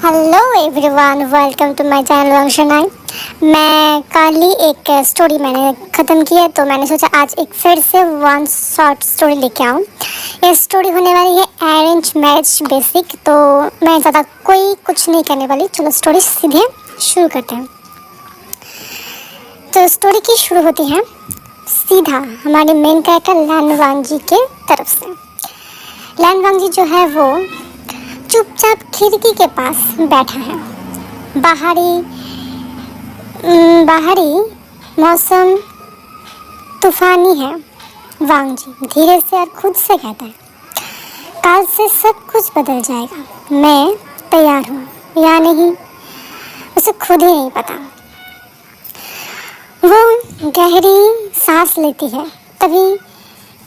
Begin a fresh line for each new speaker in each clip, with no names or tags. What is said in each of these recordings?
Hello everyone, welcome to my channel वंशनाई। मैं कल ही एक स्टोरी मैंने ख़त्म की है, तो मैंने सोचा आज एक फिर से वन शॉर्ट स्टोरी लेके आऊँ। ये स्टोरी होने वाली है अरेंज मैरिज बेसिक। तो मैं ज़्यादा कोई कुछ नहीं कहने वाली, चलो स्टोरी सीधे शुरू करते हैं। तो स्टोरी की शुरू होती है सीधा हमारे मेन कैरेक्टर लैन वांग के तरफ से। लैन वांग जो है वो चुपचाप खिड़की के पास बैठा है। बाहरी मौसम तूफानी है। वांग जी धीरे से और खुद से कहता है, काल से सब कुछ बदल जाएगा, मैं तैयार हूँ या नहीं उसे खुद ही नहीं पता। वो गहरी सांस लेती है, तभी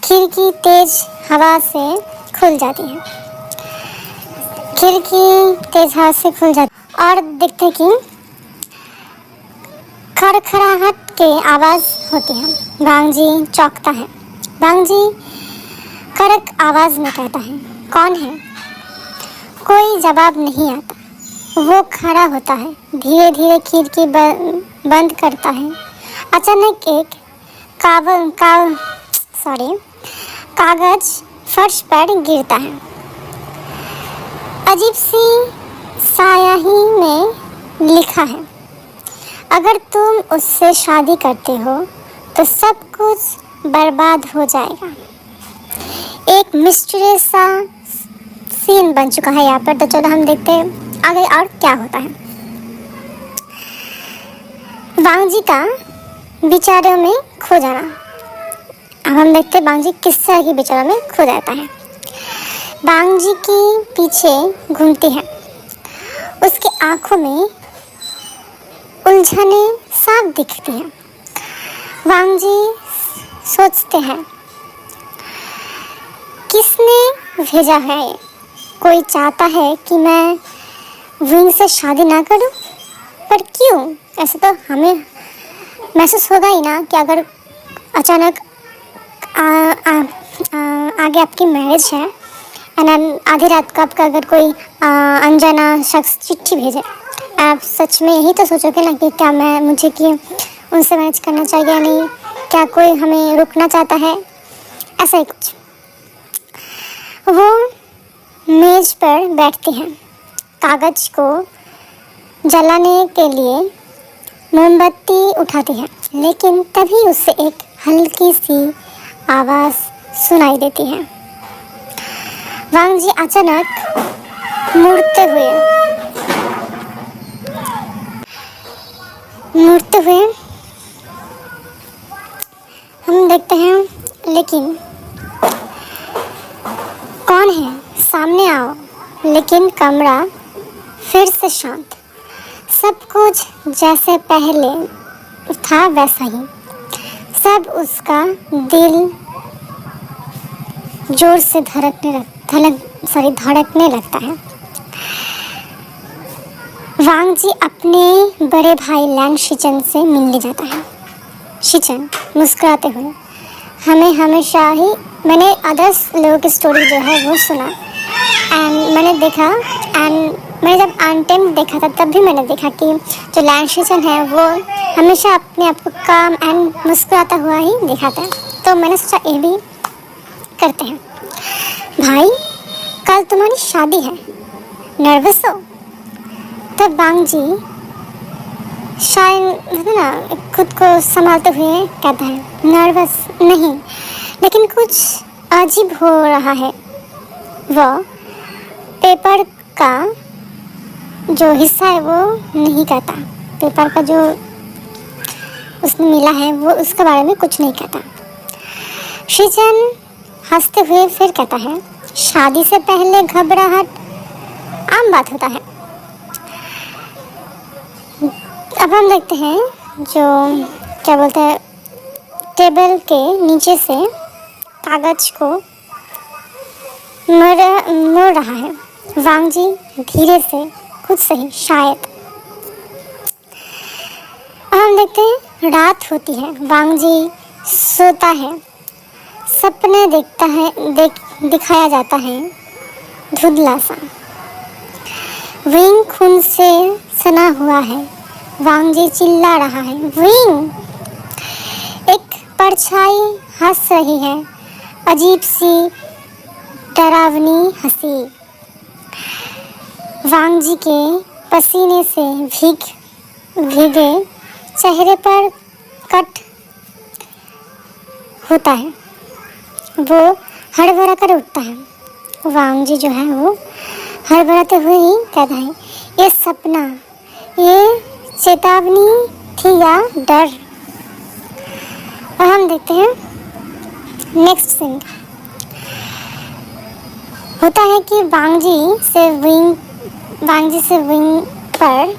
खिड़की तेज हवा से खुल जाती है। खिड़की तेज हवा से खुल जाती और दिखते कि खड़खड़ाहट की आवाज़ होती है। वांग जी चौंकता है। वांग जी कड़क आवाज़ में कहता है, कौन है? कोई जवाब नहीं आता। वो खड़ा होता है, धीरे धीरे खिड़की बंद करता है। अचानक एक कागज फर्श पर गिरता है। अजीब सी स्याही में लिखा है, अगर तुम उससे शादी करते हो तो सब कुछ बर्बाद हो जाएगा। एक मिस्टीरियस सा सीन बन चुका है यहाँ पर। तो चलो हम देखते हैं आगे और क्या होता है। वांग जी का विचारों में खो जाना। अब हम देखते हैं वांग जी किस तरह के विचारों में खो जाता है। वांग जी के पीछे घूमती है। उसकी आंखों में उलझने साफ दिखती हैं। वांग जी सोचते हैं, किसने भेजा है? कोई चाहता है कि मैं विंग से शादी ना करूं? पर क्यों? ऐसे तो हमें महसूस होगा ही ना कि अगर अचानक आगे आपकी मैरिज है और आधी रात को आपका अगर कोई अनजाना शख्स चिट्ठी भेजे, आप सच में यही तो सोचोगे ना कि क्या मुझे कि उनसे मैनेज करना चाहिए या नहीं, क्या कोई हमें रोकना चाहता है, ऐसा ही कुछ। वो मेज पर बैठती हैं। कागज को जलाने के लिए मोमबत्ती उठाती है, लेकिन तभी उससे एक हल्की सी आवाज़ सुनाई देती है। वांग जी अचानक मुड़ते हुए हम देखते हैं, लेकिन कौन है? सामने आओ। लेकिन कमरा फिर से शांत। सब कुछ जैसे पहले था वैसा ही। सब उसका दिल जोर से धड़कने लगता है। वांग जी अपने बड़े भाई लैन शिचन से मिलने जाता है। शिचन मुस्कुराते हुए, हमें हमेशा ही मैंने अदर्स लोगों की स्टोरी जो है वो सुना एंड मैंने देखा, एंड मैंने जब अनटेम्ड देखा था तब भी मैंने देखा कि जो लैन शिचन है वो हमेशा अपने आप को काम एंड मुस्कुराता हुआ ही दिखाता है। तो मैंने सोचा ये भी करते हैं। भाई, कल तुम्हारी शादी है, नर्वस हो? तब वांग जी शायद ना खुद को संभालते हुए कहता है, नर्वस नहीं, लेकिन कुछ अजीब हो रहा है। वह पेपर का जो हिस्सा है वो नहीं कहता। पेपर का जो उसमें मिला है वो उसके बारे में कुछ नहीं कहता। शिचन हंसते हुए फिर कहता है, शादी से पहले घबराहट आम बात होता है। अब हम देखते हैं जो क्या बोलते हैं, टेबल के नीचे से कागज को मोड़ रहा है। वांग जी धीरे से, खुद से ही शायद। अब हम देखते हैं रात होती है। वांग जी सोता है। सपने दिखाया जाता है धुंधला सा। विंग उनसे सना हुआ है। वांगजी चिल्ला रहा है, विंग। एक परछाई हंस रही है, अजीब सी डरावनी हंसी। वांगजी के पसीने से भीगे चेहरे पर कट होता है। वो हड़बड़ा कर उठता है। वांगजी जो है वो हड़बड़ाते हुए ही कहता है, ये सपना, ये चेतावनी थी या डर? और हम देखते हैं नेक्स्ट सीन। होता है कि वांगजी से विंग पर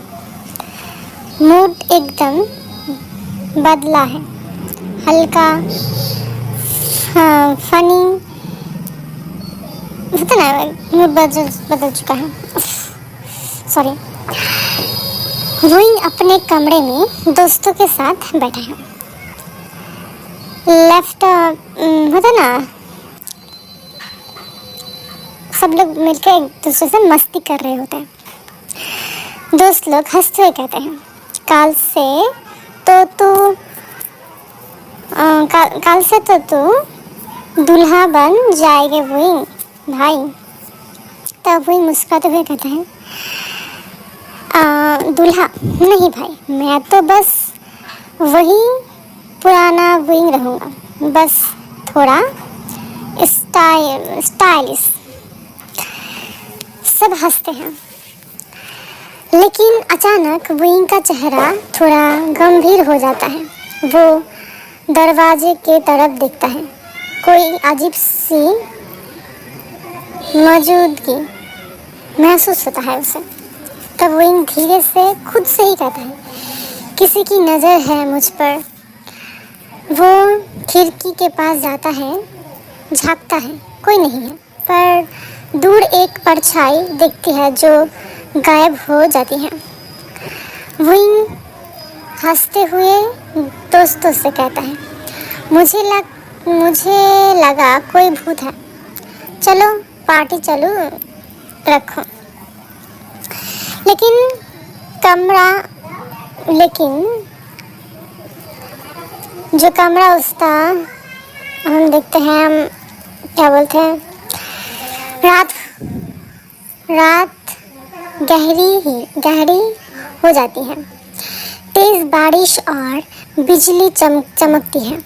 मूड एकदम बदला है। हल्का फनी होता ना, मूड बदल चुका है। सॉरी। विंग अपने कमरे में दोस्तों के साथ बैठा है। लेफ्ट होता ना, सब लोग मिलकर एक दूसरे से मस्ती कर रहे होते हैं। दोस्त लोग हंसते हुए कहते हैं, काल से तो तू दूल्हा बन जाएगा विंग भाई। तब विंग मुस्कुराते हुए कहता है, दूल्हा नहीं भाई, मैं तो बस वही पुराना विंग रहूँगा, बस थोड़ा स्टाइलिश। सब हंसते हैं, लेकिन अचानक विंग का चेहरा थोड़ा गंभीर हो जाता है। वो दरवाजे के तरफ देखता है। कोई अजीब सी मौजूदगी महसूस होता है उसे। तब विंग धीरे से खुद से ही कहता है, किसी की नज़र है मुझ पर। वो खिड़की के पास जाता है, झांकता है, कोई नहीं है, पर दूर एक परछाई दिखती है जो गायब हो जाती है। विंग हंसते हुए दोस्तों से कहता है, मुझे लगा कोई भूत है, चलो पार्टी चालू रखो। लेकिन जो कमरा उसका हम देखते हैं, हम क्या बोलते हैं, रात गहरी हो जाती है। तेज बारिश और बिजली चमकती है।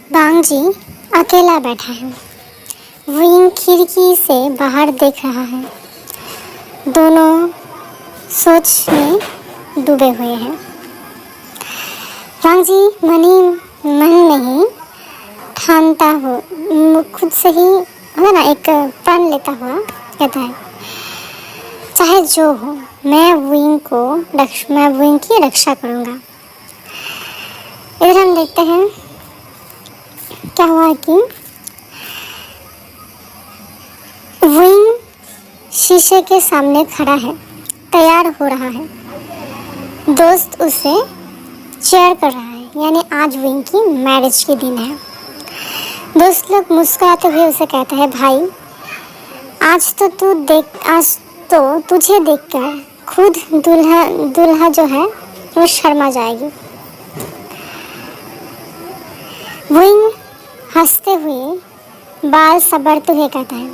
वांगजी अकेला बैठा है। विंग खिड़की से बाहर देख रहा है। दोनों सोच में डूबे हुए हैं। वांगजी मन नहीं ठानता हो, खुद से ही है ना, एक प्रण लेता हुआ कहता है, चाहे जो हो, मैं विंग की रक्षा करूँगा। इधर हम देखते हैं क्या हुआ कि विंग शीशे के सामने खड़ा है, तैयार हो रहा है। दोस्त उसे चेयर कर रहा है, यानी आज विंग की मैरिज के दिन है। दोस्त लोग मुस्कुराते हुए उसे कहता है, भाई आज तो तुझे देखकर खुद दूल्हा जो है वो शर्मा जाएगी। विंग हंसते हुए बाल सबरते हुए कहता है,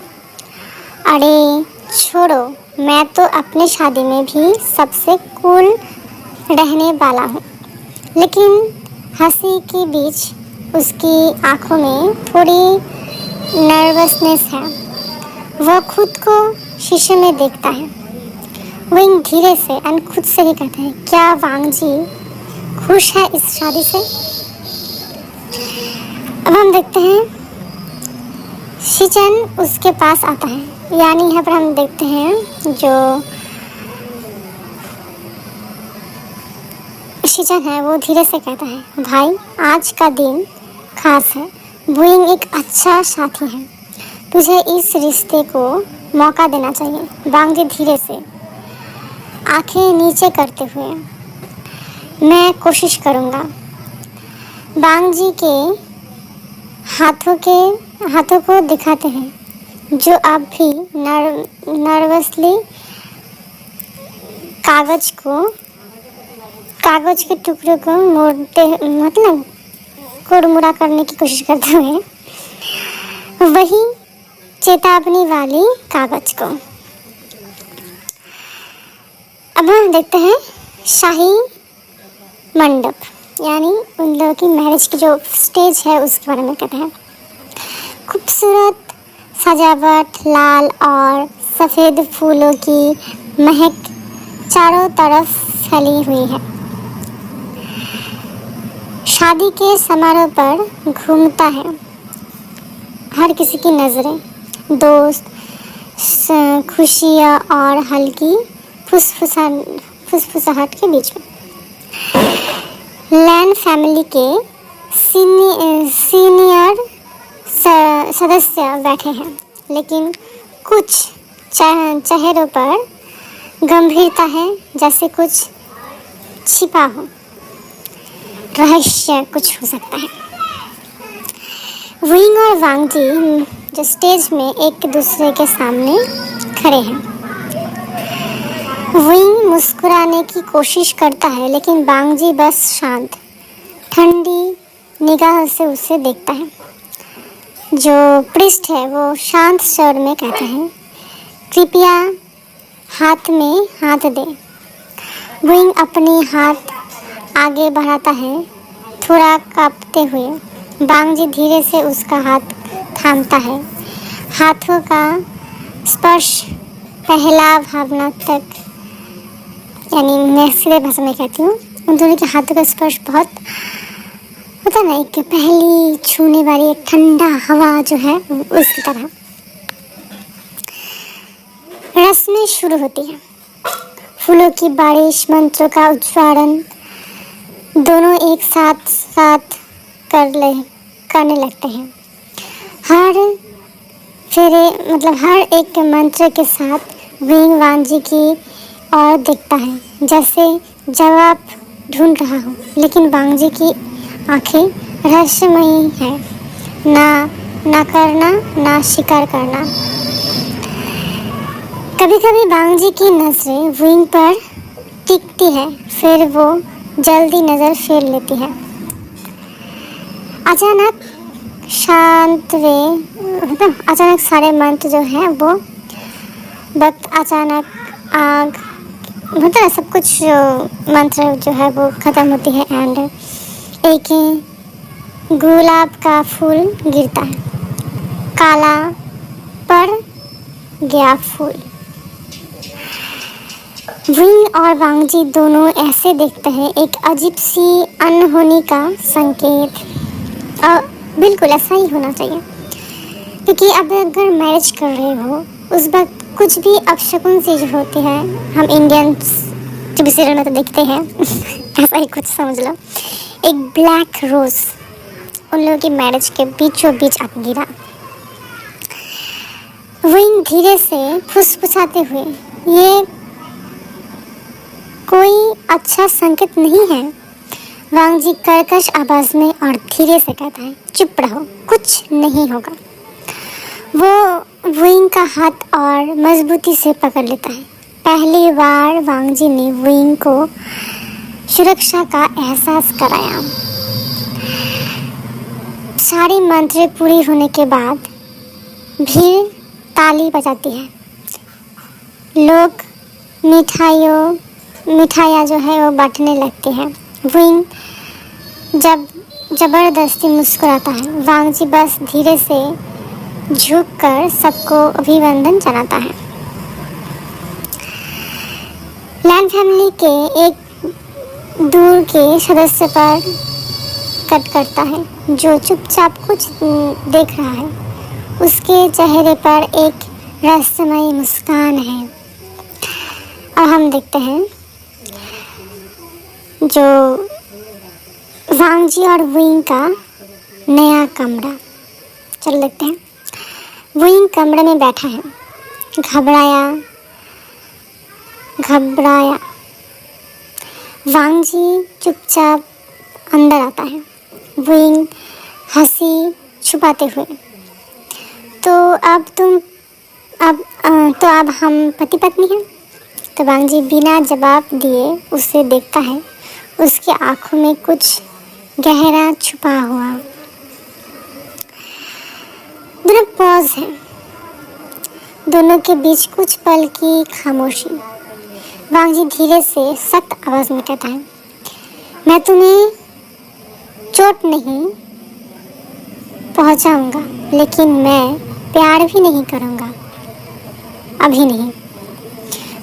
अरे छोड़ो, मैं तो अपनी शादी में भी सबसे कूल रहने वाला हूँ। लेकिन हंसी के बीच उसकी आंखों में थोड़ी नर्वसनेस है। वह खुद को शीशे में देखता है। विंग धीरे से खुद से ही कहता है, क्या वांगजी खुश है इस शादी से? अब हम देखते हैं शिचन उसके पास आता है, यानी यहाँ पर हम देखते हैं जो शिचन है वो धीरे से कहता है, भाई आज का दिन खास है। विंग एक अच्छा साथी है, तुझे इस रिश्ते को मौका देना चाहिए। वांगजी धीरे से आंखें नीचे करते हुए, मैं कोशिश करूँगा। वांगजी के हाथों के हाथों को दिखाते हैं जो आप भी नर्वसली कागज के टुकड़ों को मोड़ते मतलब कुरमुरा करने की कोशिश करते हुए वही चेतावनी वाली कागज को। अब हम देखते हैं शाही मंडप, यानी उन लोगों की मैरिज की जो स्टेज है उसके बारे में कहते हैं। खूबसूरत सजावट, लाल और सफ़ेद फूलों की महक चारों तरफ फैली हुई है। शादी के समारोह पर घूमता है हर किसी की नज़रें, दोस्त, खुशियाँ और हल्की फुसफुसाहट के बीच में। लैन फैमिली के सीनियर सदस्य बैठे हैं, लेकिन कुछ चेहरों पर गंभीरता है, जैसे कुछ छिपा हो, रहस्य कुछ हो सकता है। विंग और वांग जी जो स्टेज में एक दूसरे के सामने खड़े हैं। विंग मुस्कुराने की कोशिश करता है, लेकिन वांग जी बस शांत, ठंडी निगाह से उसे देखता है। जो पृष्ठ है वो शांत स्वर में कहता है, कृपया हाथ में हाथ दे। विंग अपनी हाथ आगे बढ़ाता है, थोड़ा कांपते हुए। वांग जी धीरे से उसका हाथ थामता है। हाथों का स्पर्श पहला भावनात्मक, यानी मैं सीधे भाषा में कहती हूँ, उन दोनों के हाथों का स्पर्श बहुत होता ना, एक पहली छूने वाली एक ठंडा हवा जो है उसकी तरह। रस्में शुरू होती है। फूलों की बारिश, मंत्रों का उच्चारण, दोनों एक साथ करने लगते हैं। हर एक मंत्र के साथ विंग वांग जी की ओर देखता है, जैसे जवाब ढूंढ रहा हो, लेकिन वांग जी की आंखें रहस्यमयी है, ना करना ना स्वीकार करना। कभी कभी वांग जी की नजरें विंग पर टिकती है, फिर वो जल्दी नजर फेर लेती है। अचानक सारे मंत्र जो है वो वक्त अचानक आग मतलब सब कुछ मंत्र जो है वो खत्म होती है एंड एक गुलाब का फूल गिरता है, काला पड़ गया फूल। विंग और वांग जी दोनों ऐसे देखते हैं, एक अजीब सी अनहोनी का संकेत। और बिल्कुल ऐसा ही होना चाहिए, क्योंकि अब अगर मैरिज कर रहे हो उस वक्त कुछ भी अपशकुन चीज़ होती है, हम इंडियंस टीवी सीरियल में तो देखते हैं ऐसा ही कुछ समझ लो। एक ब्लैक रोज उन लोगों की मैरिज के बीचों बीच आके गिरा। विंग धीरे से फुसफुसाते हुए, ये कोई अच्छा संकेत नहीं है। वांग जी कर्कश आवाज में और धीरे से कहता है, चुप रहो, कुछ नहीं होगा। वो विंग का हाथ और मजबूती से पकड़ लेता है। पहली बार वांग जी ने विंग को सुरक्षा का एहसास कराया। सारी मंत्र पूरी होने के बाद भीड़ ताली बजाती है। लोग मिठाइयाँ जो है वो बांटने लगते हैं। विंग जब जबरदस्ती मुस्कुराता है। वांग जी बस धीरे से झुककर सबको अभिवादन जनाता है। लैन फैमिली के एक दूर के सदस्य पर कट करता है, जो चुपचाप कुछ देख रहा है। उसके चेहरे पर एक रहस्यमयी मुस्कान है। और हम देखते हैं जो वांग जी और विंग का नया कमरा। चल देखते हैं। विंग कमरे में बैठा है, घबराया। वांग जी चुपचाप अंदर आता है। विंग हंसी छुपाते हुए, तो अब हम पति पत्नी हैं। तो वांग जी बिना जवाब दिए उसे देखता है। उसकी आंखों में कुछ गहरा छुपा हुआ। दोनों पॉज है। दोनों के बीच कुछ पल की खामोशी। वांग जी धीरे से सख्त आवाज में कहता है, मैं तुम्हें चोट नहीं पहुंचाऊंगा, लेकिन मैं प्यार भी नहीं करूंगा, अभी नहीं।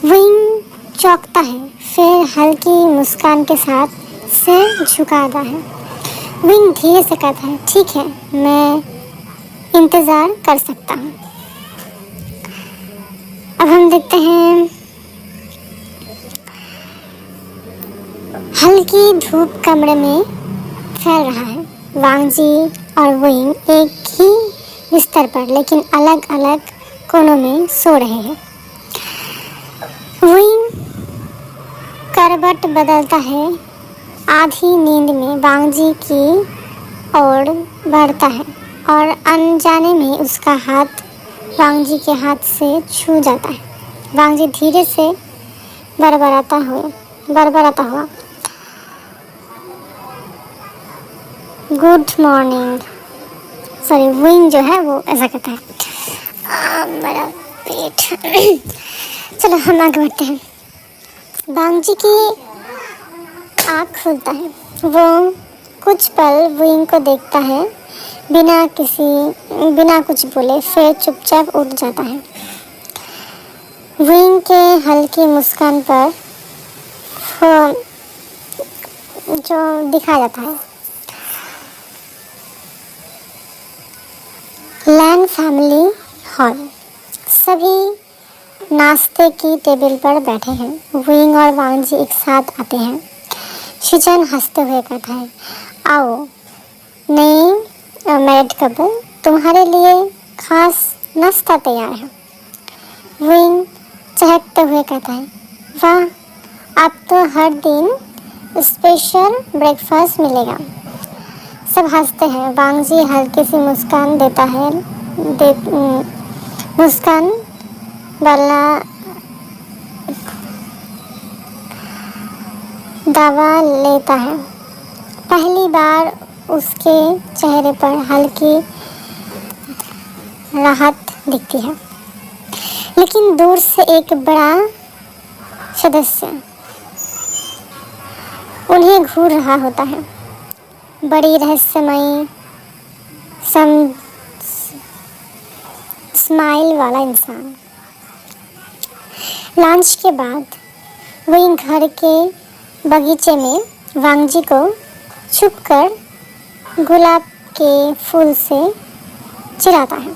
विंग चौंकता है, फिर हल्की मुस्कान के साथ सिर झुकाता है। विंग धीरे से कहता है, ठीक है, मैं इंतज़ार कर सकता हूँ। अब हम देखते हैं हल्की धूप कमरे में फैल रहा है। वांग जी और विंग एक ही बिस्तर पर लेकिन अलग अलग कोनों में सो रहे हैं। विंग करवट बदलता है। आधी नींद में वांग जी की ओर बढ़ता है और अनजाने में उसका हाथ वांग जी के हाथ से छू जाता है। वांग जी धीरे से बड़बड़ाता हुआ गुड मॉर्निंग। सॉरी, विंग जो है वो ऐसा कहता है, मेरा पेट। चलो हम आगे बढ़ते हैं। वांग जी की आँख खुलता है। वो कुछ पल विंग को देखता है बिना कुछ बोले, फिर चुपचाप उठ जाता है। विंग के हल्की मुस्कान पर जो दिखा जाता है। लैन फैमिली हॉल। सभी नाश्ते की टेबल पर बैठे हैं। विंग और वांग जी एक साथ आते हैं। शिचन हंसते हुए कहता है, आओ नए मैरिड कपल, तुम्हारे लिए खास नाश्ता तैयार है। विंग चहकते हुए कहता है, वाह, अब तो हर दिन स्पेशल ब्रेकफास्ट मिलेगा। सब हंसते हैं। वांग जी हल्की सी मुस्कान देता है। मुस्कान वाला दावा लेता है। पहली बार उसके चेहरे पर हल्की राहत दिखती है, लेकिन दूर से एक बड़ा सदस्य उन्हें घूर रहा होता है। बड़ी रहस्यमयी स्माइल वाला इंसान। लंच के बाद वही घर के बगीचे में वांग जी को छुपकर गुलाब के फूल से चिढ़ाता है।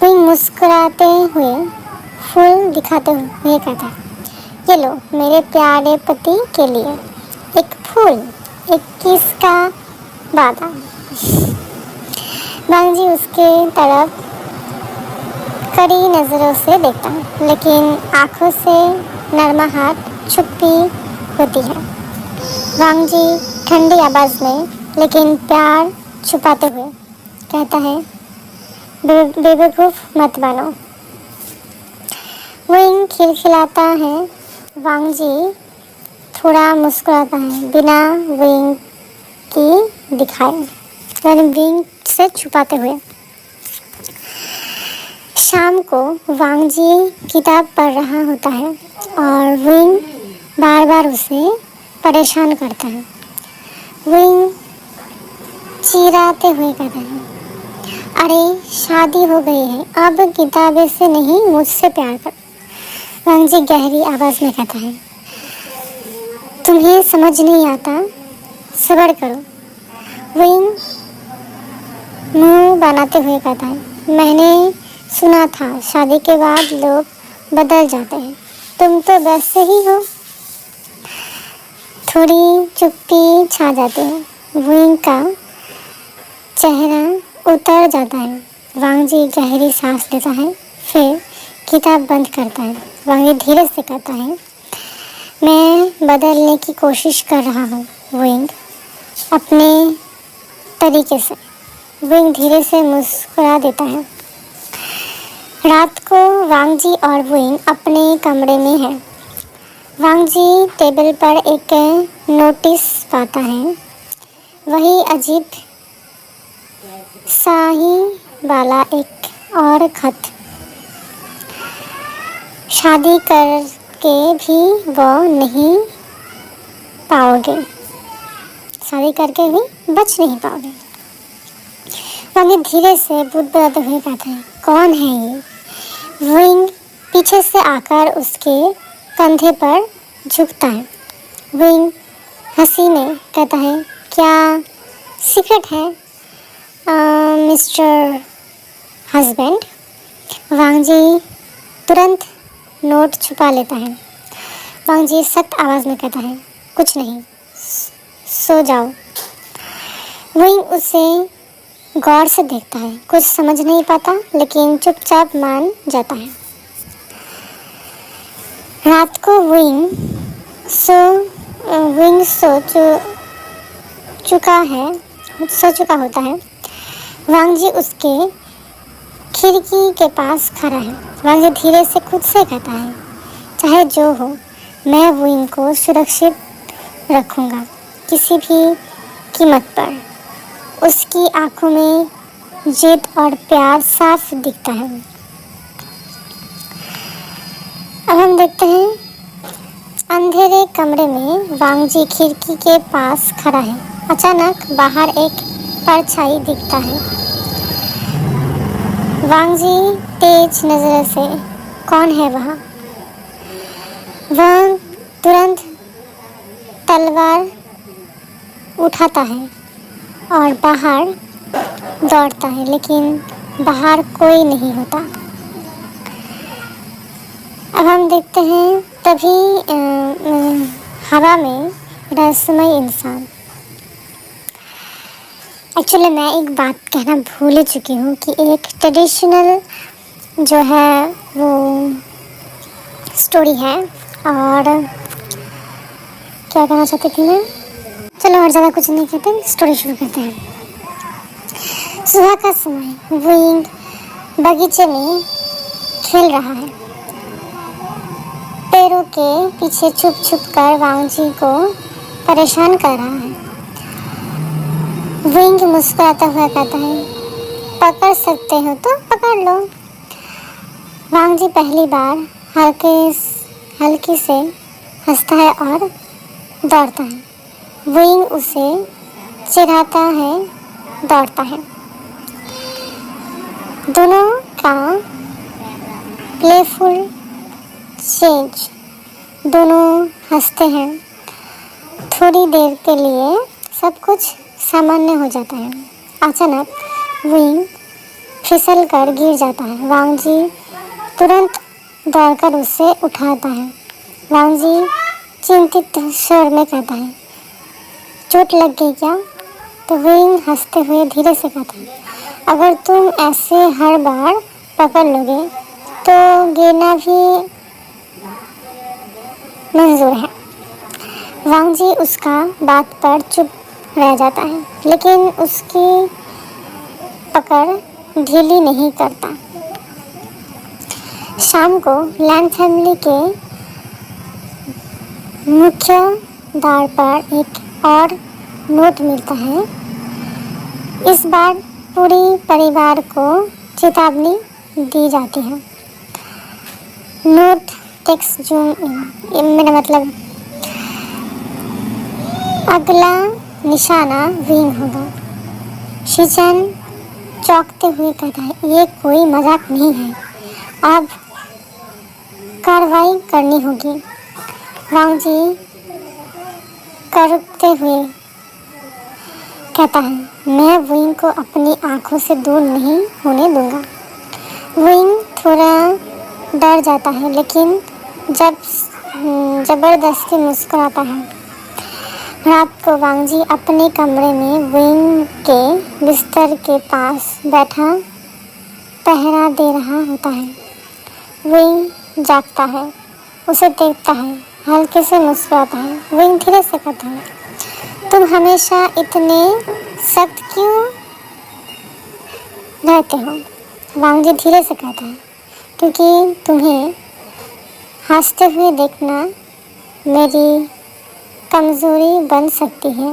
वही मुस्कुराते हुए फूल दिखाते हुए कहता है, ये लो मेरे प्यारे पति के लिए एक फूल, एक किस का वादा। वांग जी उसके तरफ कड़ी नज़रों से देखता है, लेकिन आंखों से नरमाहट छुपी होती है। वांग जी ठंडी आवाज़ में लेकिन प्यार छुपाते हुए कहता है, बेवकूफ़ मत बनो। विंग खिलखिलाता है। वांग जी थोड़ा मुस्कुराता है, बिना विंग की दिखाए, यानी विंग से छुपाते हुए। शाम को वांग जी किताब पढ़ रहा होता है और विंग बार बार उसे परेशान करता है। विंग चिढ़ाते हुए कहता है, अरे शादी हो गई है, अब किताबें से नहीं मुझसे प्यार कर। वांग जी गहरी आवाज़ में कहता है, तुम्हें समझ नहीं आता, सब्र करो। विंग मुंह बनाते हुए कहता है, मैंने सुना था शादी के बाद लोग बदल जाते हैं, तुम तो वैसे ही हो। थोड़ी चुप्पी छा जाती है। विंग का चेहरा उतर जाता है। वांग जी गहरी सांस लेता है, फिर किताब बंद करता है। वांग जी धीरे से कहता है, मैं बदलने की कोशिश कर रहा हूँ विंग, अपने तरीके से। विंग धीरे से मुस्कुरा देता है। रात को वांग जी और वुइंग अपने कमरे में हैं। वांग जी टेबल पर एक नोटिस पाता है, वही अजीब शाही वाला एक और खत। शादी करके भी वो नहीं पाओगे, शादी करके भी बच नहीं पाओगे। वांग धीरे से बुदबुदाते हुए कहता है, कौन है ये? वुइंग पीछे से आकर उसके कंधे पर झुकता है। वुइंग हंसी में कहता है, क्या सीक्रेट है मिस्टर हस्बैंड? वांग जी तुरंत नोट छुपा लेता है। वांग जी सख्त आवाज़ में कहता है, कुछ नहीं, सो जाओ। वुइंग उसे गौर से देखता है, कुछ समझ नहीं पाता लेकिन चुपचाप मान जाता है। रात को वुइंग सो चुका होता है। वांग जी उसके खिड़की के पास खड़ा है। वांग जी धीरे से खुद से कहता है, चाहे जो हो, मैं वुइंग को सुरक्षित रखूँगा किसी भी कीमत पर। उसकी आंखों में जिद और प्यार साफ दिखता है। अब हम देखते हैं अंधेरे कमरे में वांग जी खिड़की के पास खड़ा है। अचानक बाहर एक परछाई दिखता है। वांग जी तेज नजर से, कौन है वह? वह तुरंत तलवार उठाता है और बाहर दौड़ता है, लेकिन बाहर कोई नहीं होता। अब हम देखते हैं तभी हवा में रहस्यमय इंसान। एक्चुअली मैं एक बात कहना भूल ही चुकी हूँ कि एक ट्रेडिशनल जो है वो स्टोरी है, और क्या कहना चाहती थी मैं, चलो और ज़्यादा कुछ नहीं कहते, स्टोरी शुरू करते हैं। सुबह का समय, वुइंग बगीचे में खेल रहा है। पेड़ों के पीछे छुप छुप कर वांग जी को परेशान कर रहा है। वुइंग मुस्कुराता हुआ कहता है, पकड़ सकते हो तो पकड़ लो। वांग जी पहली बार हल्की से हंसता है और दौड़ता है। वुइंग उसे चिढ़ाता है, दौड़ता है। दोनों का प्लेफुल चेंज, दोनों हंसते हैं। थोड़ी देर के लिए सब कुछ सामान्य हो जाता है। अचानक वुइंग फिसल कर गिर जाता है। वांग जी तुरंत दौड़कर उसे उठाता है। वांग जी चिंतित स्वर में कहता है, चोट लग गई क्या? तो वुइंग हंसते हुए धीरे से कहता है, अगर तुम ऐसे हर बार पकड़ लोगे तो गिरना भी मंजूर है। वांग जी उसका बात पर चुप रह जाता है, लेकिन उसकी पकड़ ढीली नहीं करता। शाम को लैंड फैमिली के मुख्य द्वार पर एक और नोट मिलता है। इस बार पूरी परिवार को चेतावनी दी जाती है। नोट टेक्स्ट जूम इन, मेरा मतलब अगला निशाना वुइंग होगा। शिचन चौंकते हुए कहता है, ये कोई मजाक नहीं है, अब कार्रवाई करनी होगी। वांग जी करते हुए कहता है, मैं वुइंग को अपनी आंखों से दूर नहीं होने दूंगा। वुइंग थोड़ा डर जाता है, लेकिन जब जबरदस्ती मुस्कुराता है। रात को वांग जी अपने कमरे में वुइंग के बिस्तर के पास बैठा पहरा दे रहा होता है। वुइंग जागता है, उसे देखता है, हल्के से मुस्कुराता है। वुइंग धीरे से कहता है, तुम हमेशा इतने सख्त क्यों रहते हो? वांग जी धीरे से कहता है, क्योंकि तुम्हें हंसते हुए देखना मेरी कमज़ोरी बन सकती है।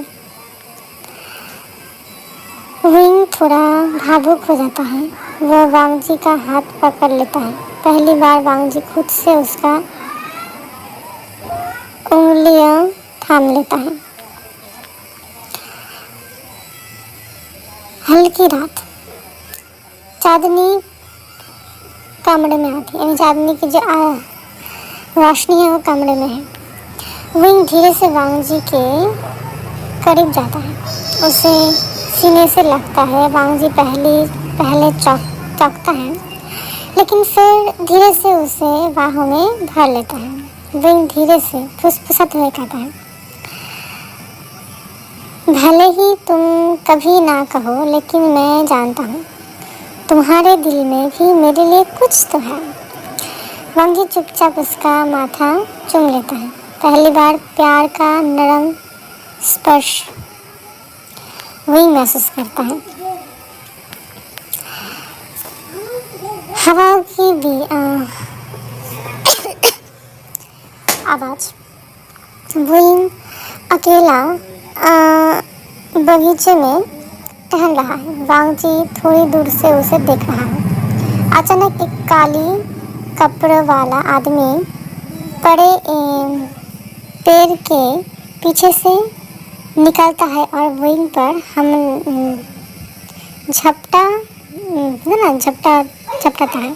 विंग थोड़ा भावुक हो जाता है। वह वांग जी का हाथ पकड़ लेता है। पहली बार वांग जी खुद से उसका उंगलियां थाम लेता है। हल्की रात, चांदनी कमरे में आती है, यानी चांदनी की जो रोशनी है वो कमरे में है। विंग धीरे से वांग जी के करीब जाता है, उसे सीने से लगता है। वांग जी पहले चौंकता है, लेकिन फिर धीरे से उसे बाहों में भर लेता है। विंग धीरे से फुसफुसाते हुए कहता है, भले ही तुम कभी ना कहो, लेकिन मैं जानता हूँ तुम्हारे दिल में भी मेरे लिए कुछ तो है। वांग जी चुपचाप उसका माथा चूम लेता है। पहली बार प्यार का नरम स्पर्श विंग महसूस करता है। हवा की भी आवाज। विंग अकेला बगीचे में टहल रहा है। वांग जी थोड़ी दूर से उसे देख रहा है। अचानक एक काली कपड़े वाला आदमी पेड़ के पीछे से निकलता है और विंग पर हम झपटाता है।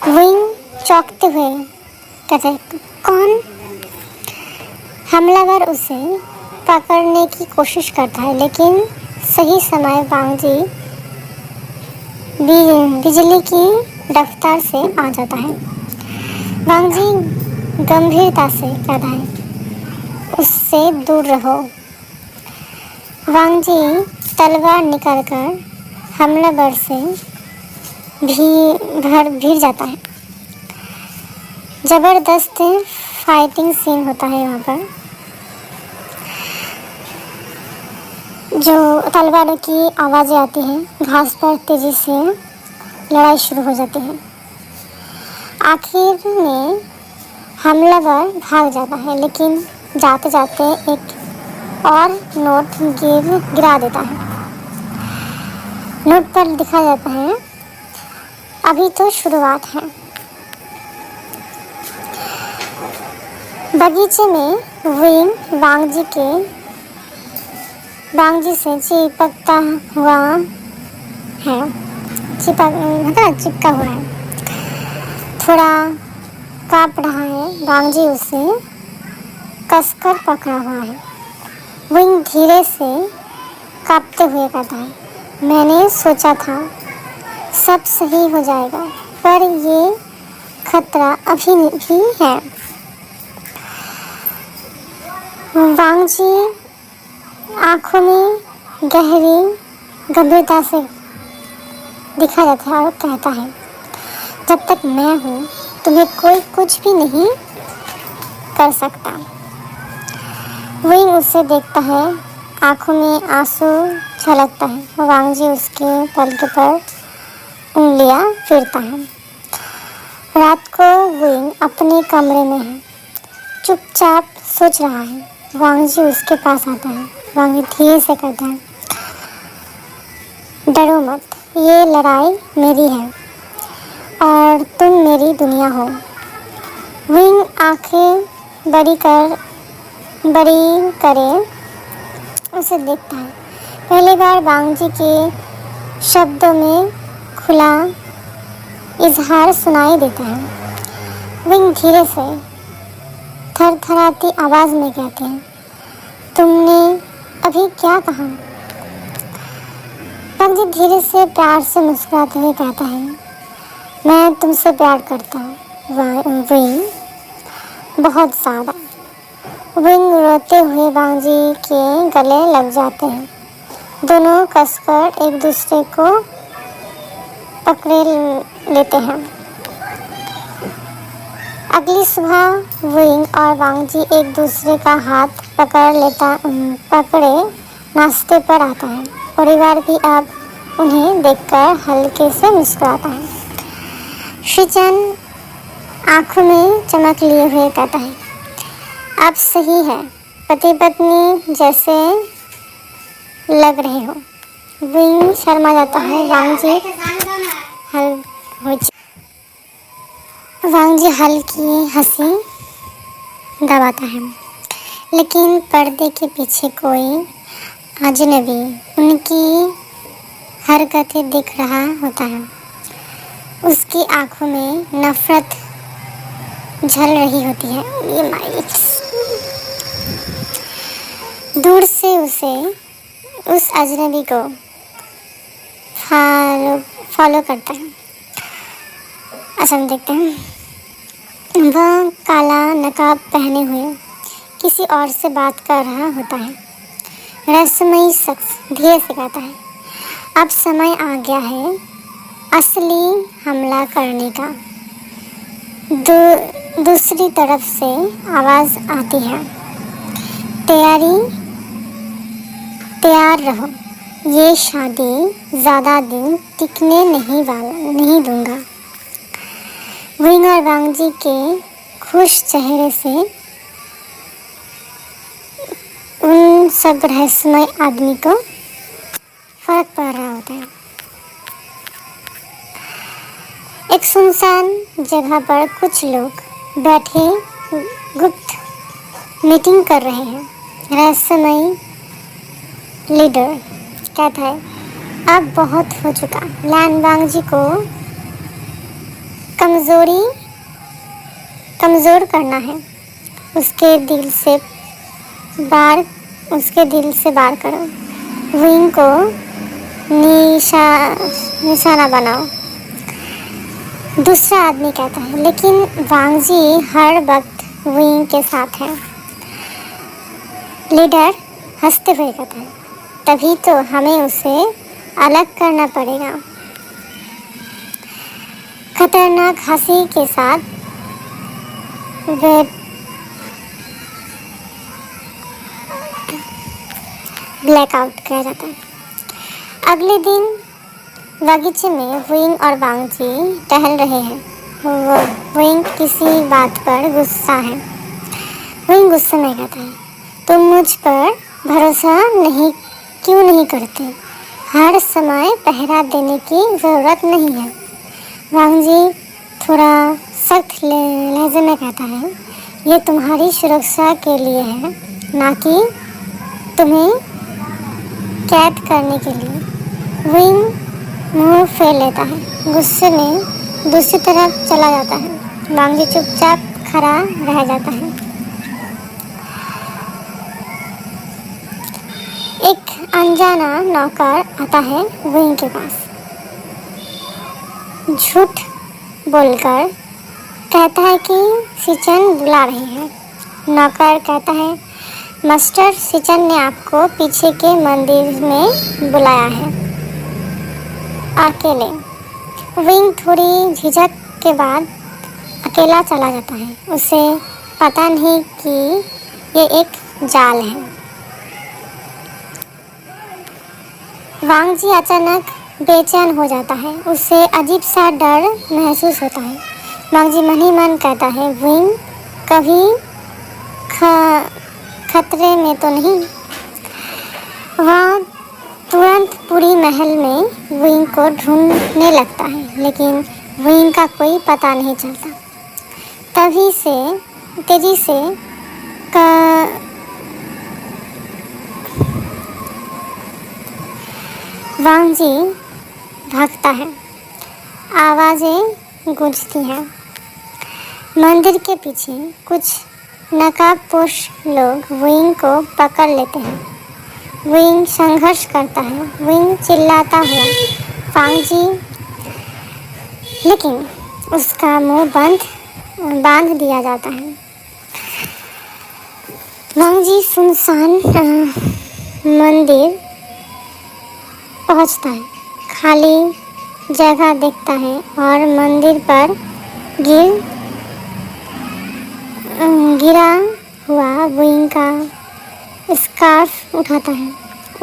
विंग चौंकते हुए कहता है, कौन? हमलावर उसे पकड़ने की कोशिश करता है, लेकिन सही समय वांग जी बिजली की रफ्तार से आ जाता है। वांग जी गंभीरता से कहता है, उससे दूर रहो। वांग जी तलवार निकालकर हमलावर से भिड़ जाता है। जबरदस्त फाइटिंग सीन होता है वहाँ पर। जो तलवारों की आवाज़ें आती हैं, घास पर तेज़ी से लड़ाई शुरू हो जाती है। आखिर में हमलावर भाग जाता है, लेकिन जाते जाते एक और नोट गिरा देता है। नोट पर लिखा जाता है, अभी तो शुरुआत है। बगीचे में विंग वांग जी से चिपका हुआ है। चिपका हुआ है। थोड़ा कांप रहा है। वांग जी उसे कसकर पकड़ा हुआ है। विंग धीरे से कांपते हुए कहता है, मैंने सोचा था सब सही हो जाएगा, पर ये खतरा अभी भी है। वांग जी आँखों में गहरी गंभीरता से दिखा जाता है और कहता है, जब तक मैं हूँ तुम्हें कोई कुछ भी नहीं कर सकता। विंग उसे देखता है, आँखों में आंसू छलकता है। वांग जी उसके पलके पर उंगलियां फेरता है। रात को विंग अपने कमरे में है, चुपचाप सोच रहा है। वांग जी उसके पास आता है। वांग जी धीरे से कहता है, डरो मत, ये लड़ाई मेरी है और तुम मेरी दुनिया हो। विंग आंखें बड़ी करे उसे देखता है। पहली बार वांग जी के शब्दों में खुला इजहार सुनाई देता है। विंग धीरे से थरथराती आवाज में कहते हैं, तुमने अभी क्या कहा? वांग जी धीरे से प्यार से मुस्कुराते हुए कहता है, मैं तुमसे प्यार करता हूँ विंग, बहुत ज़्यादा। विंग रोते हुए वांग जी के गले लग जाते हैं। दोनों कसकर एक दूसरे को पकड़े लेते हैं। अगली सुबह विंग और वांग जी एक दूसरे का हाथ पकड़े नाश्ते पर आता है। परिवार भी अब उन्हें देखकर हल्के से मुस्कुराता है। शिचन आंखों में चमक लिए हुए कहता है, आप सही है, पति पत्नी जैसे लग रहे हो। विंग शर्मा जाता है। वांग जी हल्की हंसी दबाता है, लेकिन पर्दे के पीछे कोई अजनबी उनकी हरकतें दिख रहा होता है। उसकी आंखों में नफरत झल रही होती है। ये माइक्स दूर से उस अजनबी को फॉलो करता है। अच्छा, हम देखते हैं। वह काला नकाब पहने हुए किसी और से बात कर रहा होता है। रहस्यमयी शख्स धीरे से कहता है, अब समय आ गया है असली हमला करने का। दूसरी तरफ से आवाज़ आती है, तैयार रहो, ये शादी ज़्यादा दिन टिकने नहीं दूंगा। विंग और वांग जी के खुश चेहरे से उन सब रहस्यमय आदमी को फर्क पड़ रहा होता है। एक सुनसान जगह पर कुछ लोग बैठे गुप्त मीटिंग कर रहे हैं। रहस्यमय लीडर कहता है, अब बहुत हो चुका। लैन वांग जी को कमज़ोर करना है। उसके दिल से बार करो। विंग को निशाना बनाओ। दूसरा आदमी कहता है, लेकिन वांग जी हर वक्त विंग के साथ है। लीडर हंसते हुए कहता है, तभी तो हमें उसे अलग करना पड़ेगा। खतरनाक हंसी के साथ वे ब्लैकआउट किया जाता है। अगले दिन बगीचे में विंग और वांग जी टहल रहे हैं। विंग किसी बात पर गुस्सा है। विंग गुस्से में कहता है, तुम मुझ पर भरोसा क्यों नहीं करते? हर समय पहरा देने की ज़रूरत नहीं है। वांग जी थोड़ा सख्त लहजे में कहता है, ये तुम्हारी सुरक्षा के लिए है, ना कि तुम्हें कैद करने के लिए। विंग मुंह फेर लेता है, गुस्से में दूसरी तरफ चला जाता है। वांग जी चुपचाप खड़ा रह जाता है। एक अनजाना नौकर आता है विंग के पास। झूठ बोलकर कहता है कि शिचन बुला रहे हैं। नौकर कहता है, मास्टर शिचन ने आपको पीछे के मंदिर में बुलाया है, अकेले। विंग थोड़ी झिझक के बाद अकेला चला जाता है। उसे पता नहीं कि ये एक जाल है। वांग जी अचानक बेचैन हो जाता है। उसे अजीब सा डर महसूस होता है। वांग जी मन ही मन कहता है, विंग कभी खतरे में तो नहीं। वह तुरंत पूरी महल में विंग को ढूंढने लगता है, लेकिन विंग का कोई पता नहीं चलता। तेजी से वांग जी भागता है। आवाज़ें गूंजती हैं। मंदिर के पीछे कुछ नकाबपोश लोग विंग को पकड़ लेते हैं। विंग संघर्ष करता है। विंग चिल्लाता हुआ वांग जी, लेकिन उसका मुंह बांध दिया जाता है। वांग जी सुनसान मंदिर पहुंचता है। खाली जगह देखता है और मंदिर पर गिरा हुआ विंग का स्कार्फ उठाता है।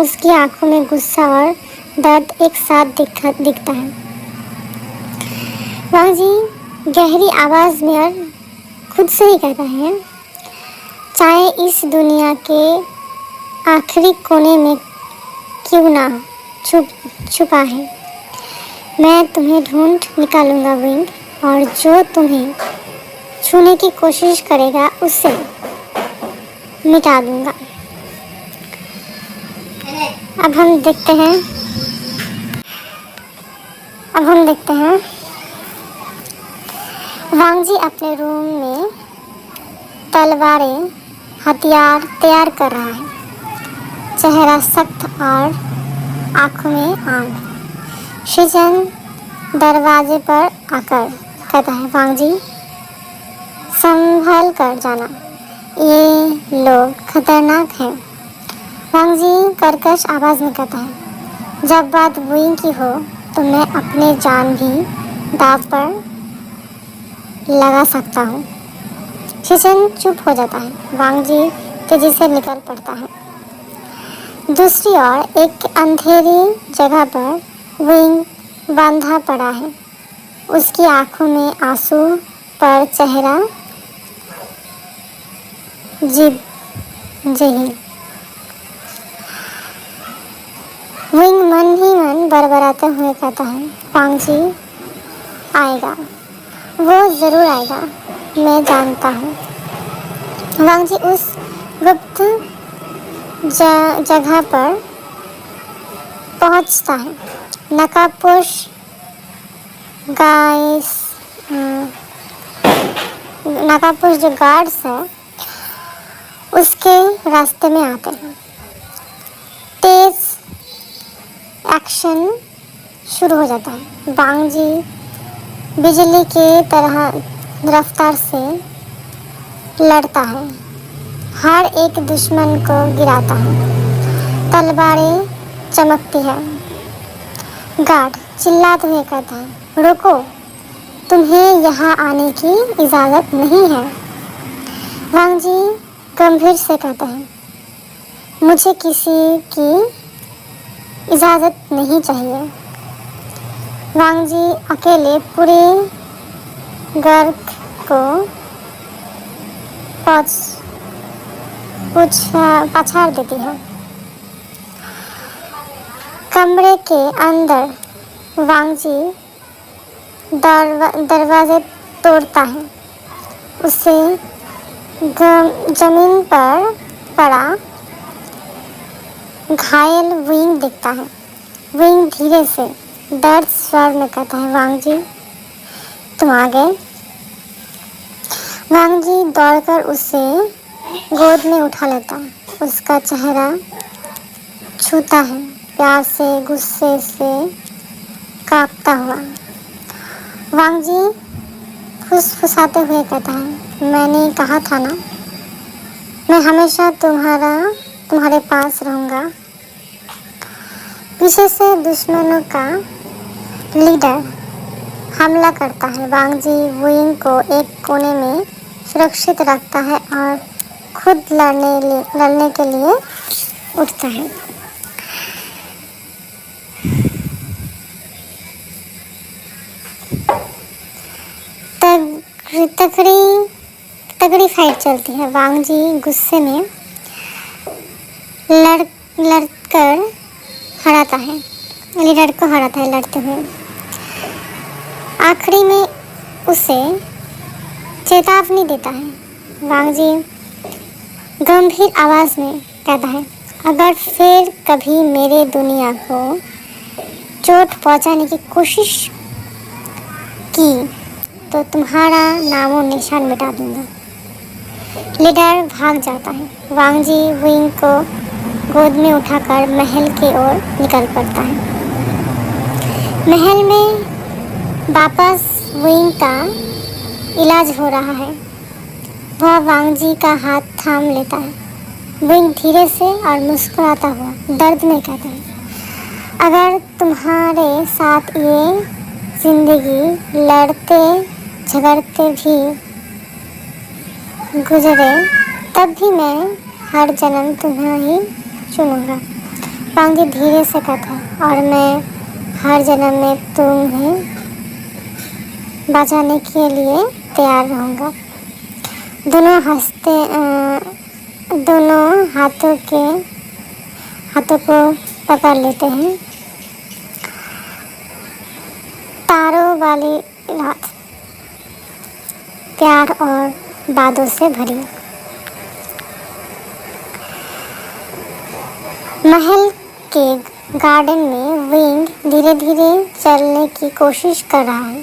उसकी आंखों में गुस्सा और दर्द एक साथ दिखता है। वांग जी गहरी आवाज में और खुद से ही कहता है, चाहे इस दुनिया के आखिरी कोने में क्यों ना छुपा है, मैं तुम्हें ढूंढ निकालूंगा विंग, और जो तुम्हें छूने की कोशिश करेगा उसे मिटा दूंगा। अब हम देखते हैं वांग जी अपने रूम में तलवारें हथियार तैयार कर रहा है, चेहरा सख्त और आंखों में आग। शीजन दरवाजे पर आकर कहता है, वांग जी संभल कर जाना, ये लोग खतरनाक हैं। वांग जी कर्कश आवाज में कहता है, जब बात विंग की हो तो मैं अपने जान भी दांव पर लगा सकता हूँ। शीजन चुप हो जाता है। वांग जी तेजी से निकल पड़ता है। दूसरी ओर एक अंधेरी जगह पर विंग बांधा पड़ा है, उसकी आंखों में आंसू पर चेहरा जिद्दीन। विंग मन ही मन बड़बड़ाते हुए कहता है, वांग जी आएगा, वो जरूर आएगा, मैं जानता हूँ। वांग जी उस गुप्त जगह पर पहुंचता है। नकाबपोश जो गार्ड्स है उसके रास्ते में आते हैं। तेज एक्शन शुरू हो जाता है। वांग जी बिजली के तरह रफ्तार से लड़ता है, हर एक दुश्मन को गिराता है, तलवारें चमकती है। गार्ड चिल्लाते हुए कहता है, रुको, तुम्हें यहाँ आने की इजाज़त नहीं है। वांग जी गंभीर से कहता है, मुझे किसी की इजाज़त नहीं चाहिए। वांग जी अकेले पूरे गर्क को पछाड़ देती है। कमरे के अंदर वांग जी दरवाजे तोड़ता है। उसे जमीन पर पड़ा घायल विंग दिखता है। विंग धीरे से दर्द स्वर में कहता है, वांग जी तुम आ गए। वांग जी दौड़कर उसे गोद में उठा लेता है, उसका चेहरा छूता है, प्यार से गुस्से से कांपता हुआ। वांग जी फुसफुसाते हुए कहता है, मैंने कहा था ना, मैं हमेशा तुम्हारे पास रहूँगा। पीछे से दुश्मनों का लीडर हमला करता है। वांग जी विंग को एक कोने में सुरक्षित रखता है और खुद लड़ने के लिए उठता है। तगड़ी फाइट चलती है। वांग जी गुस्से में लड़कर हराता है, लीडर को हराता है लड़ते हुए। आखिरी में उसे चेतावनी देता है। वांग जी गंभीर आवाज में कहता है, अगर फिर कभी मेरे दुनिया को चोट पहुंचाने की कोशिश की तो तुम्हारा नामो निशान मिटा दूंगा। लीडर भाग जाता है। वांग जी विंग को गोद में उठाकर महल की ओर निकल पड़ता है। महल में वापस विंग का इलाज हो रहा है। वह वांग जी का हाथ थाम लेता है। विंग धीरे से और मुस्कुराता हुआ दर्द में कहता है, अगर तुम्हारे साथ ये जिंदगी लड़ते झगड़ते भी गुजरे तब भी मैं हर जन्म तुम्हें ही चुनूंगा। वांगजी धीरे से कहता है, और मैं हर जन्म में तुम्हें बचाने के लिए तैयार रहूँगा। दोनों हाथों को पकड़ लेते हैं। तारों वाली रात प्यार और बातों से भरी। महल के गार्डन में विंग धीरे धीरे चलने की कोशिश कर रहा है।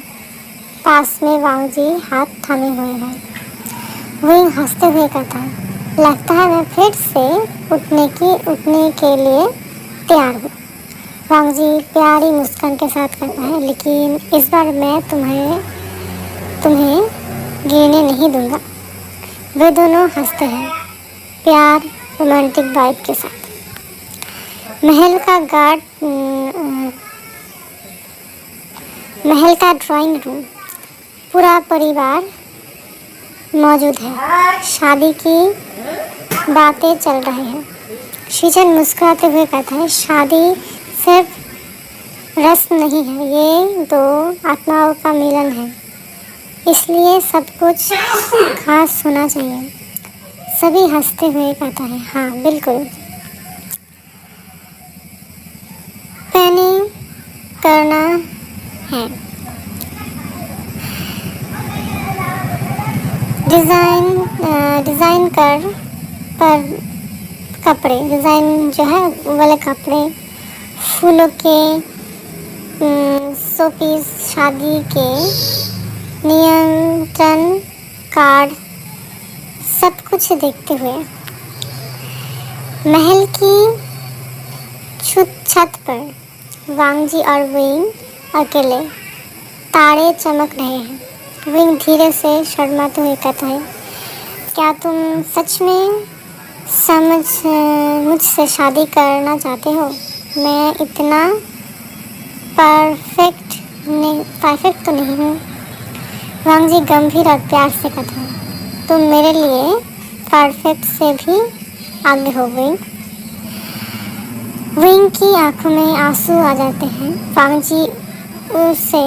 पास में वांगजी हाथ थामे हुए हैं। विंग हंसते हुए कहता है, लगता है मैं फिर से उठने के लिए तैयार हूँ। वांगजी प्यारी मुस्कान के साथ कहता है, लेकिन इस बार मैं तुम्हें गिरने नहीं दूंगा। वे दोनों हंसते हैं, प्यार रोमांटिक वाइब के साथ। महल का ड्राइंग रूम, पूरा परिवार मौजूद है। शादी की बातें चल रही हैं। शीजन मुस्कुराते हुए कहता है, शादी सिर्फ रस्म नहीं है, ये दो आत्माओं का मिलन है, इसलिए सब कुछ खास होना चाहिए। सभी हंसते हुए कहता है, हाँ बिल्कुल। प्लानिंग करना है। डिज़ाइन जो है वो वाले कपड़े, फूलों के शोपीस, शादी के नियंत्रण कार्ड, सब कुछ देखते हुए महल की छत पर वांगजी और विंग अकेले। तारे चमक रहे हैं। विंग धीरे से शर्माते हुए कहता है, क्या तुम सच में मुझसे शादी करना चाहते हो? मैं इतना परफेक्ट तो नहीं हूँ। वांगजी गंभीर और प्यार से कहता है, तुम मेरे लिए परफेक्ट से भी आगे हो विंग। विंग की आंखों में आंसू आ जाते हैं। वांगजी उसे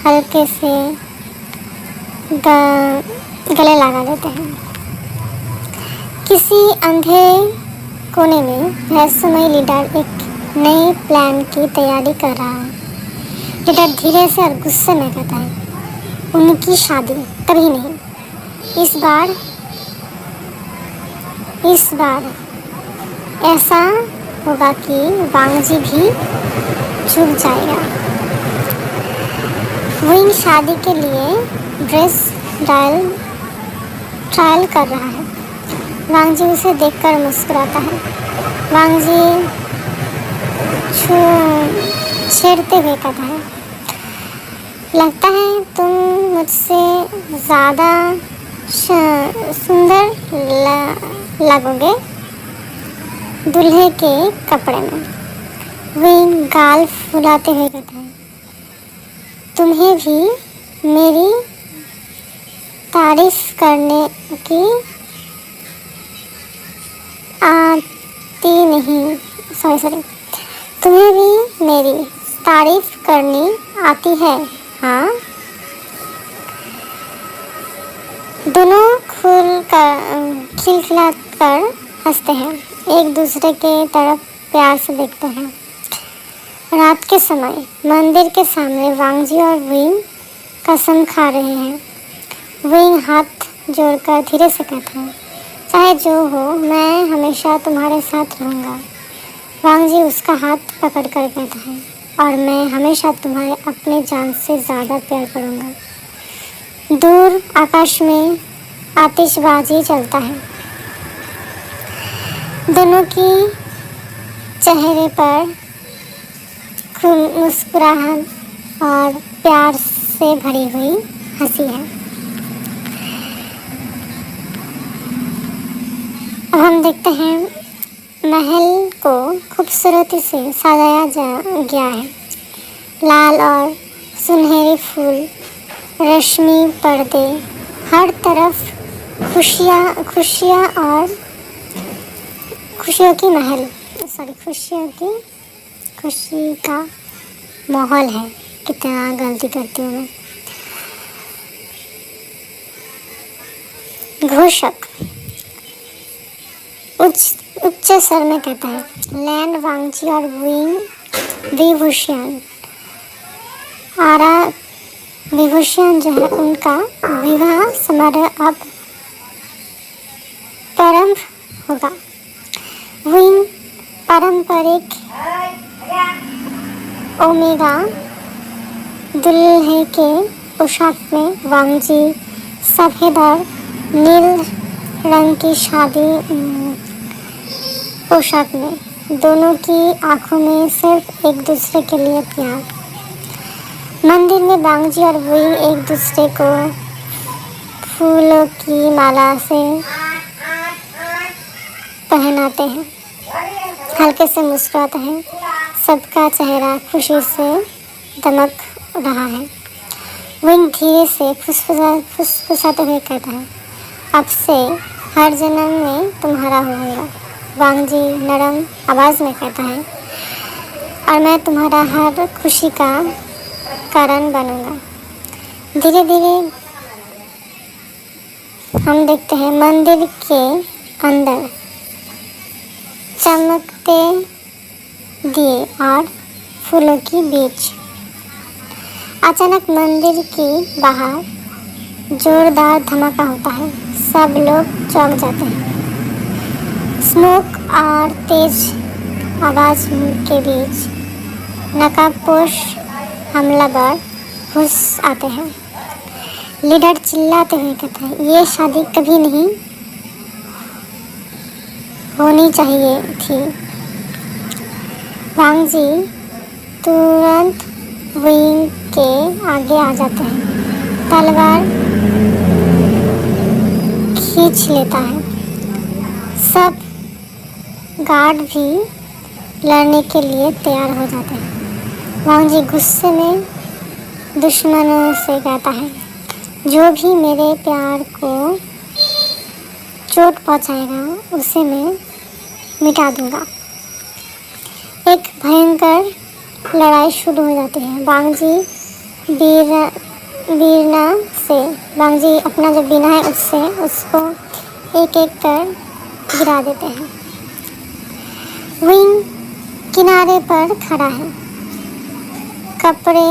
हल्के से गले लगा देते हैं। किसी अंधेरे कोने में रहस्यमय लीडर एक नए प्लान की तैयारी कर रहा है। लीडर धीरे से और गुस्से में कहता है, उनकी शादी कभी नहीं। इस बार ऐसा होगा कि वांगजी भी झुक जाएगा। विंग शादी के लिए ड्रेस ट्रायल कर रहा है। वांगजी उसे देखकर मुस्कुराता है। वांगजी छेड़ते हुए कहता है, लगता है तुम मुझसे ज़्यादा सुंदर लगोगे दूल्हे के कपड़े में। विंग गाल फुलाते हुए कहता है, तुम्हें भी मेरी तारीफ करने की तुम्हें भी मेरी तारीफ करनी आती है, हाँ? दोनों खिलखिला कर हंसते हैं, एक दूसरे के तरफ प्यार से देखते हैं। रात के समय मंदिर के सामने वांगजी और विंग कसम खा रहे हैं। विंग हाथ जोड़कर धीरे से कहता है, चाहे जो हो, मैं हमेशा तुम्हारे साथ रहूँगा। वांगजी उसका हाथ पकड़ कर कहता है, और मैं हमेशा तुम्हारे अपने जान से ज़्यादा प्यार करूँगा। दूर आकाश में आतिशबाजी चलता है। दोनों की चेहरे पर मुस्कुराहट और प्यार से भरी हुई हंसी है। अब हम देखते हैं महल को खूबसूरती से सजाया गया है। लाल और सुनहरे फूल, रेशमी पर्दे, हर तरफ खुशियाँ और खुशियों की महल। खुशी का माहौल है। कितना गलती करती हूँ मैं। घोषक उच्च स्वर में कहता है, लैन वांगजी और विभूषण आरा विभूषण जो है उनका विवाह समारोह अब प्रारंभ होगा। विंग पारंपरिक ओमेगा दुल्हे के पोशाक में, वांगजी सफेद और नील रंग की शादी पोशाक में, दोनों की आंखों में सिर्फ एक दूसरे के लिए प्यार। मंदिर में वांगजी और विंग एक दूसरे को फूलों की माला से पहनाते हैं, हल्के से मुस्कुराते हैं। सबका चेहरा खुशी से दमक रहा है। विंग धीरे से फुसफुसाते हुए कहता है, अब से हर जन्म में तुम्हारा होगा। वांगजी नरम आवाज में कहता है, और मैं तुम्हारा हर खुशी का कारण बनूंगा। धीरे धीरे हम देखते हैं मंदिर के अंदर चमकते दिए और फूलों के बीच अचानक मंदिर के बाहर जोरदार धमाका होता है। सब लोग चौंक जाते हैं। स्मोक और तेज आवाज के बीच नकाबपोश हमलावर घुस आते हैं। लीडर चिल्लाते हुए कहता है, ये शादी कभी नहीं होनी चाहिए थी। वांगजी तुरंत विंग के आगे आ जाते हैं, तलवार खींच लेता है। सब गार्ड भी लड़ने के लिए तैयार हो जाते हैं। वांगजी गुस्से में दुश्मनों से कहता है, जो भी मेरे प्यार को चोट पहुंचाएगा उसे मैं मिटा दूंगा। एक भयंकर लड़ाई शुरू हो जाती है। वांगजी अपना जो बीना है उससे उसको एक एक कर गिरा देते हैं। विंग किनारे पर खड़ा है, कपड़े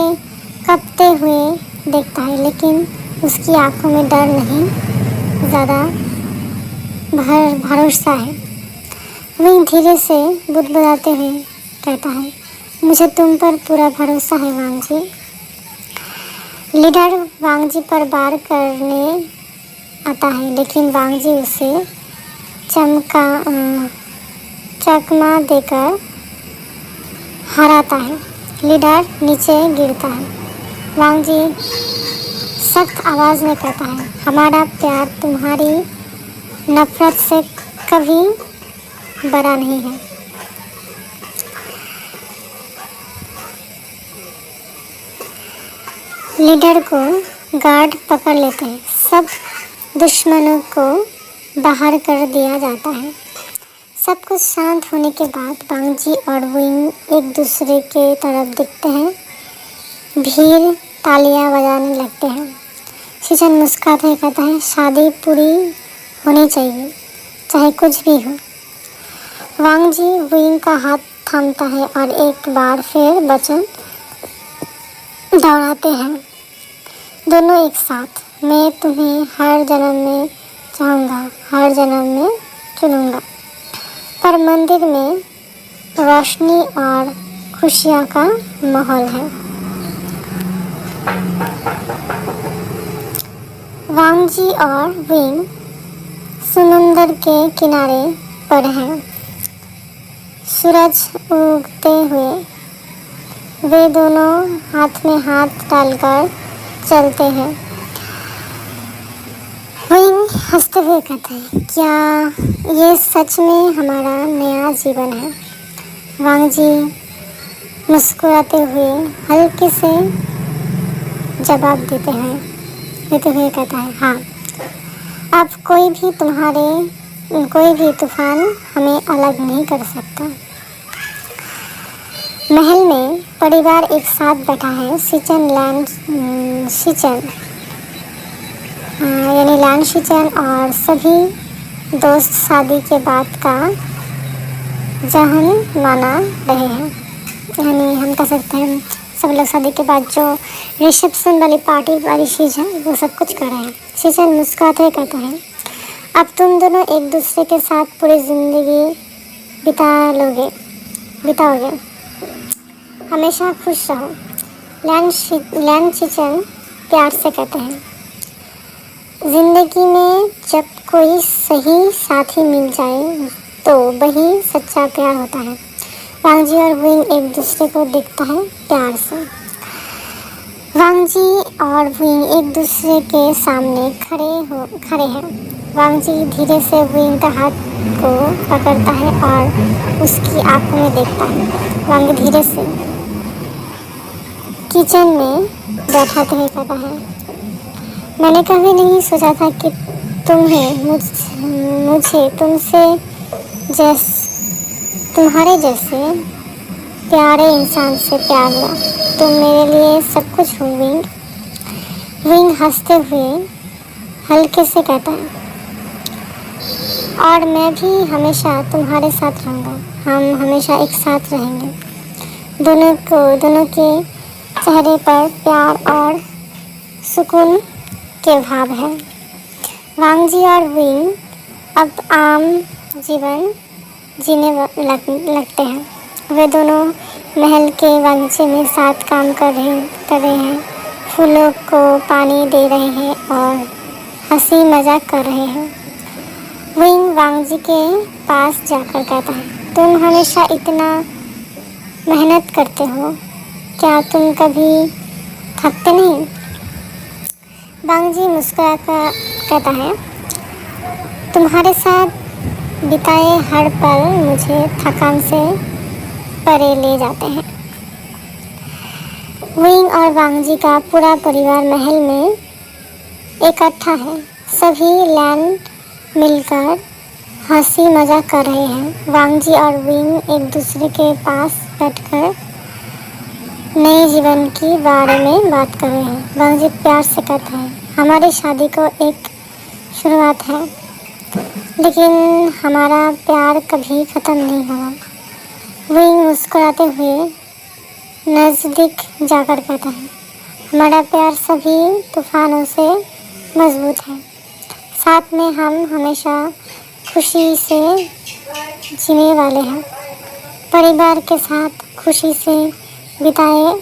कपते हुए देखता है, लेकिन उसकी आंखों में डर नहीं, ज़्यादा भरोसा है। विंग धीरे से बुदबुदाते हुए कहता है, मुझे तुम पर पूरा भरोसा है वांगजी। लीडर वांगजी पर वार करने आता है, लेकिन वांगजी उसे चकमा देकर हराता है। लीडर नीचे गिरता है। वांगजी सख्त आवाज़ में कहता है, हमारा प्यार तुम्हारी नफरत से कभी बड़ा नहीं है। लीडर को गार्ड पकड़ लेते हैं। सब दुश्मनों को बाहर कर दिया जाता है। सब कुछ शांत होने के बाद वांगजी और विंग एक दूसरे के तरफ देखते हैं। भीड़ तालियां बजाने लगते हैं। शीशन मुस्कुराते हुए कहता है, शादी पूरी होनी चाहिए, चाहे कुछ भी हो। वांगजी विंग का हाथ थामता है और एक बार फिर वचन दोहराते हैं, दोनों एक साथ। मैं तुम्हें हर जन्म में चाहूँगा, हर जन्म में चुनूँगा। पर मंदिर में रोशनी और खुशियाँ का माहौल है। वांगजी और विंग समुंदर के किनारे पर हैं। सूरज उगते हुए वे दोनों हाथ में हाथ डालकर चलते हैं। विंग हंसते हुए कहते हैं, क्या ये सच में हमारा नया जीवन है? वांगजी मुस्कुराते हुए हल्के से जवाब देते हुए कहता है, हाँ, अब कोई भी तूफान हमें अलग नहीं कर सकता। महल में परिवार एक साथ बैठा है। शिचन यानी लैंड शिचन और सभी दोस्त शादी के बाद का जहन माना रहे हैं। यानी हम कह सकते हैं सब लोग शादी के बाद जो रिसेप्शन वाली पार्टी वाली चीज़ है वो सब कुछ कर रहे हैं। शिचन मुस्कुराते हुए कहता है, अब तुम दोनों एक दूसरे के साथ पूरी ज़िंदगी बिताओगे, हमेशा खुश रहो। लैंड शिचन प्यार से कहते हैं, ज़िंदगी में जब कोई सही साथी मिल जाए तो वही सच्चा प्यार होता है। वांग जी और विंग एक दूसरे को देखता है प्यार से। वांग जी और विंग एक दूसरे के सामने खड़े हैं। वांग जी धीरे से विंग का हाथ को पकड़ता है और उसकी आंखों में देखता है। वांग धीरे से किचन में बैठाते हुए कहता है, मैंने कभी नहीं सोचा था कि मुझे तुम्हारे जैसे प्यारे इंसान से प्यार हुआ। तुम मेरे लिए सब कुछ हो विंग। विंग हंसते हुए हल्के से कहता है, और मैं भी हमेशा तुम्हारे साथ रहूँगा। हम हमेशा एक साथ रहेंगे। दोनों के चेहरे पर प्यार और सुकून के भाव है। वांग जी और विंग अब आम जीवन जीने लगते हैं। वे दोनों महल के बगीचे में साथ काम कर रहे हैं, फूलों को पानी दे रहे हैं और हंसी मजाक कर रहे हैं। विंग वांग जी के पास जाकर कहता है, तुम हमेशा इतना मेहनत करते हो, क्या तुम कभी थकते नहीं? वांग जी मुस्कुरा कर कहता है, तुम्हारे साथ बिताए हर पल मुझे थकान से परे ले जाते हैं। विंग और वांग जी का पूरा परिवार महल में इकट्ठा है। सभी लैंड मिलकर हंसी मजाक कर रहे हैं। वांग जी और विंग एक दूसरे के पास बैठकर नए जीवन के बारे में बात कर रहे हैं। वांग जी प्यार से कहता है, हमारी शादी को एक शुरुआत है, लेकिन हमारा प्यार कभी ख़त्म नहीं होगा। विंग मुस्कुराते हुए नज़दीक जाकर कहता है, हमारा प्यार सभी तूफानों से मजबूत है। साथ में हम हमेशा खुशी से जीने वाले हैं। परिवार के साथ खुशी से बिताए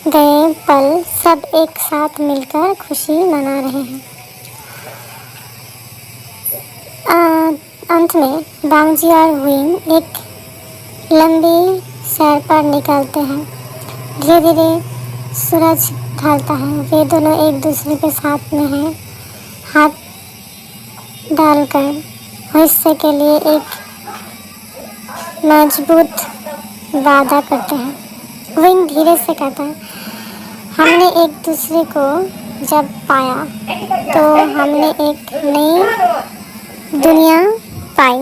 गए पल सब एक साथ मिलकर खुशी मना रहे हैं। अंत में वांग जी और विंग एक लंबी सैर पर निकलते हैं। धीरे धीरे सूरज ढलता है। वे दोनों एक दूसरे के साथ में हैं, हाथ डालकर भविष्य के लिए एक मजबूत वादा करते हैं। विंग धीरे से कहता है, हमने एक दूसरे को जब पाया तो हमने एक नई दुनिया पाई।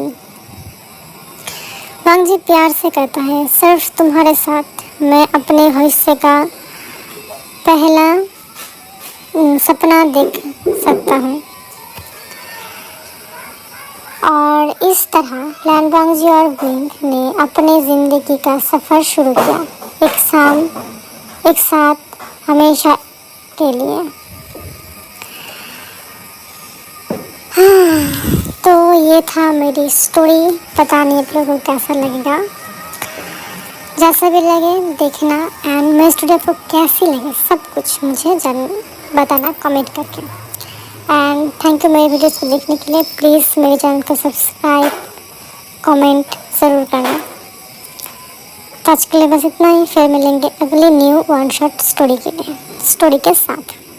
वांग जी प्यार से कहता है, सिर्फ तुम्हारे साथ मैं अपने भविष्य का पहला सपना देख सकता हूँ। और इस तरह लैंड वांग जी और विंग ने अपने ज़िंदगी का सफ़र शुरू किया, एक साथ हमेशा के लिए। तो ये था मेरी स्टोरी। पता नहीं आप लोगों को कैसा लगेगा, जैसा भी लगे देखना। एंड मेरी स्टोरी आपको कैसी लगे सब कुछ मुझे बताना कमेंट करके। एंड थैंक यू मेरी वीडियोस को देखने के लिए। प्लीज़ मेरे चैनल को सब्सक्राइब कमेंट ज़रूर करना। तो आज के लिए बस इतना ही, फिर मिलेंगे अगली न्यू वन शॉट स्टोरी के साथ।